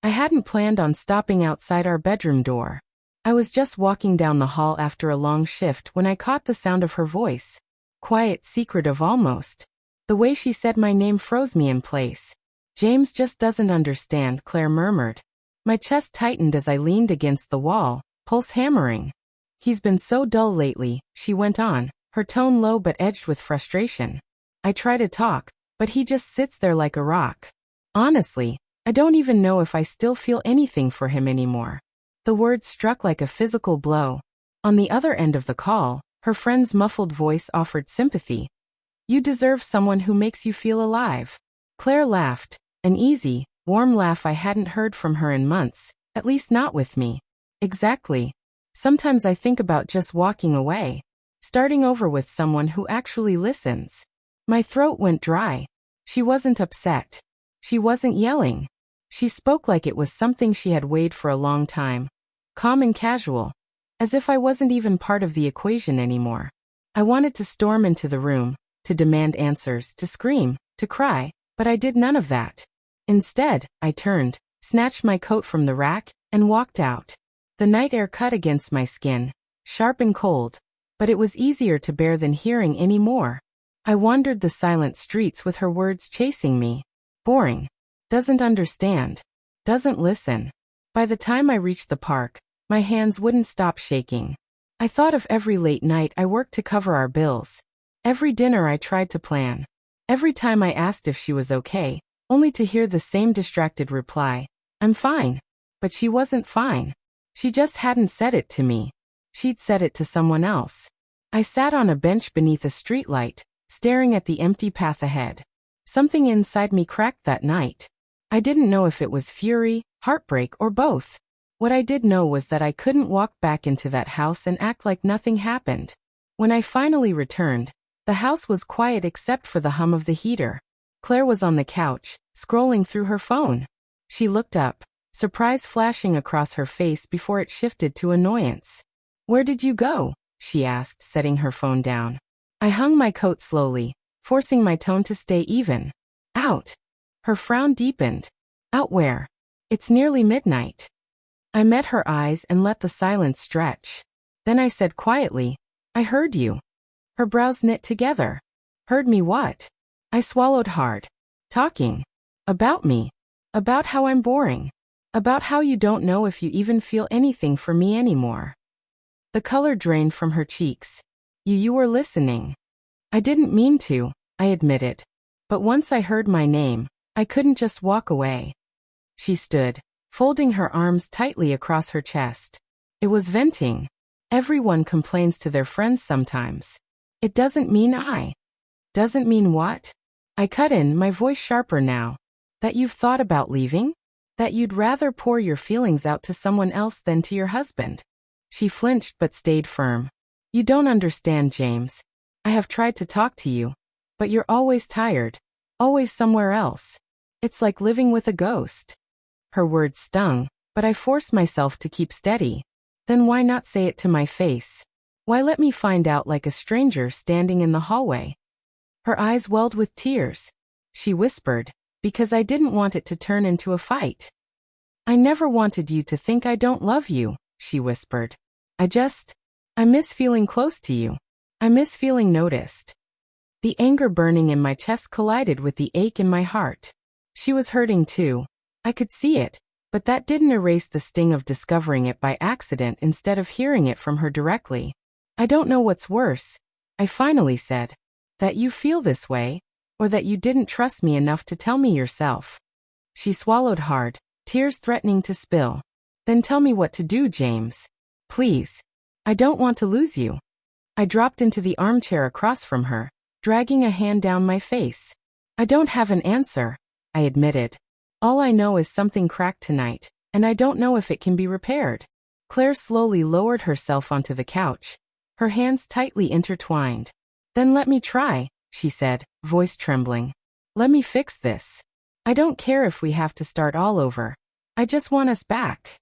I hadn't planned on stopping outside our bedroom door. I was just walking down the hall after a long shift when I caught the sound of her voice. Quiet, secretive almost. The way she said my name froze me in place. James just doesn't understand, Claire murmured. My chest tightened as I leaned against the wall, pulse hammering. He's been so dull lately, she went on, her tone low but edged with frustration. I try to talk, but he just sits there like a rock. Honestly, I don't even know if I still feel anything for him anymore. The words struck like a physical blow. On the other end of the call, her friend's muffled voice offered sympathy. You deserve someone who makes you feel alive. Claire laughed, an easy, warm laugh I hadn't heard from her in months, at least not with me. Exactly. Sometimes I think about just walking away, starting over with someone who actually listens. My throat went dry. She wasn't upset. She wasn't yelling. She spoke like it was something she had weighed for a long time. Calm and casual. As if I wasn't even part of the equation anymore. I wanted to storm into the room, to demand answers, to scream, to cry, but I did none of that. Instead, I turned, snatched my coat from the rack, and walked out. The night air cut against my skin, sharp and cold, but it was easier to bear than hearing any more. I wandered the silent streets with her words chasing me. Boring. Doesn't understand. Doesn't listen. By the time I reached the park, my hands wouldn't stop shaking. I thought of every late night I worked to cover our bills. Every dinner I tried to plan. Every time I asked if she was okay, only to hear the same distracted reply, I'm fine. But she wasn't fine. She just hadn't said it to me. She'd said it to someone else. I sat on a bench beneath a streetlight, staring at the empty path ahead. Something inside me cracked that night. I didn't know if it was fury, heartbreak, or both. What I did know was that I couldn't walk back into that house and act like nothing happened. When I finally returned, the house was quiet except for the hum of the heater. Claire was on the couch, scrolling through her phone. She looked up, surprise flashing across her face before it shifted to annoyance. Where did you go? She asked, setting her phone down. I hung my coat slowly, forcing my tone to stay even. Out. Her frown deepened. Out where? It's nearly midnight. I met her eyes and let the silence stretch. Then I said quietly, I heard you. Her brows knit together. Heard me what? I swallowed hard. Talking. About me. About how I'm boring. About how you don't know if you even feel anything for me anymore. The color drained from her cheeks. You were listening. I didn't mean to, I admitted. But once I heard my name, I couldn't just walk away. She stood, folding her arms tightly across her chest. It was venting. Everyone complains to their friends sometimes. It doesn't mean I. Doesn't mean what? I cut in, my voice sharper now. That you've thought about leaving? That you'd rather pour your feelings out to someone else than to your husband? She flinched but stayed firm. You don't understand, James. I have tried to talk to you, but you're always tired. Always somewhere else. It's like living with a ghost. Her words stung, but I forced myself to keep steady. Then why not say it to my face? Why let me find out like a stranger standing in the hallway? Her eyes welled with tears. She whispered, because I didn't want it to turn into a fight. I never wanted you to think I don't love you, she whispered. I miss feeling close to you. I miss feeling noticed. The anger burning in my chest collided with the ache in my heart. She was hurting too. I could see it, but that didn't erase the sting of discovering it by accident instead of hearing it from her directly. I don't know what's worse, I finally said. That you feel this way, or that you didn't trust me enough to tell me yourself. She swallowed hard, tears threatening to spill. Then tell me what to do, James. Please. I don't want to lose you. I dropped into the armchair across from her, dragging a hand down my face. I don't have an answer, I admitted. All I know is something cracked tonight, and I don't know if it can be repaired. Claire slowly lowered herself onto the couch, her hands tightly intertwined. Then let me try, she said, voice trembling. Let me fix this. I don't care if we have to start all over. I just want us back.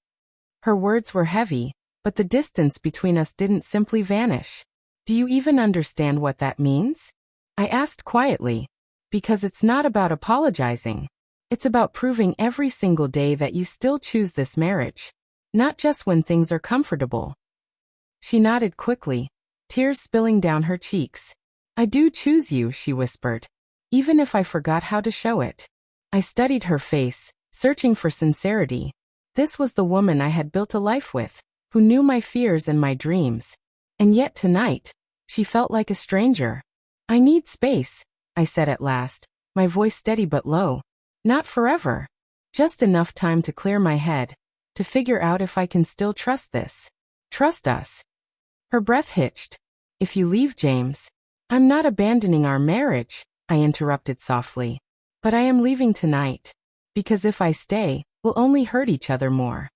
Her words were heavy, but the distance between us didn't simply vanish. Do you even understand what that means? I asked quietly. Because it's not about apologizing. It's about proving every single day that you still choose this marriage. Not just when things are comfortable. She nodded quickly, tears spilling down her cheeks. I do choose you, she whispered. Even if I forgot how to show it. I studied her face, searching for sincerity. This was the woman I had built a life with, who knew my fears and my dreams. And yet tonight, she felt like a stranger. I need space, I said at last, my voice steady but low. Not forever. Just enough time to clear my head, to figure out if I can still trust this. Trust us. Her breath hitched. If you leave, James. I'm not abandoning our marriage, I interrupted softly. But I am leaving tonight. Because if I stay, we'll only hurt each other more.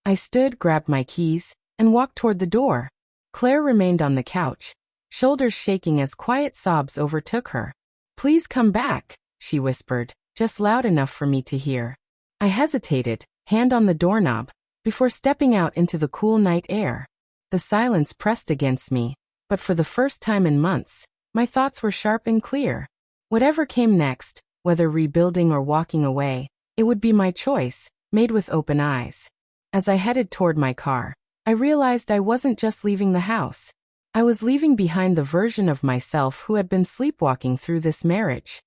I stood, grabbed my keys, and walked toward the door. Claire remained on the couch, shoulders shaking as quiet sobs overtook her. Please come back, she whispered, just loud enough for me to hear. I hesitated, hand on the doorknob, before stepping out into the cool night air. The silence pressed against me, but for the first time in months, my thoughts were sharp and clear. Whatever came next, whether rebuilding or walking away, it would be my choice, made with open eyes. As I headed toward my car, I realized I wasn't just leaving the house. I was leaving behind the version of myself who had been sleepwalking through this marriage.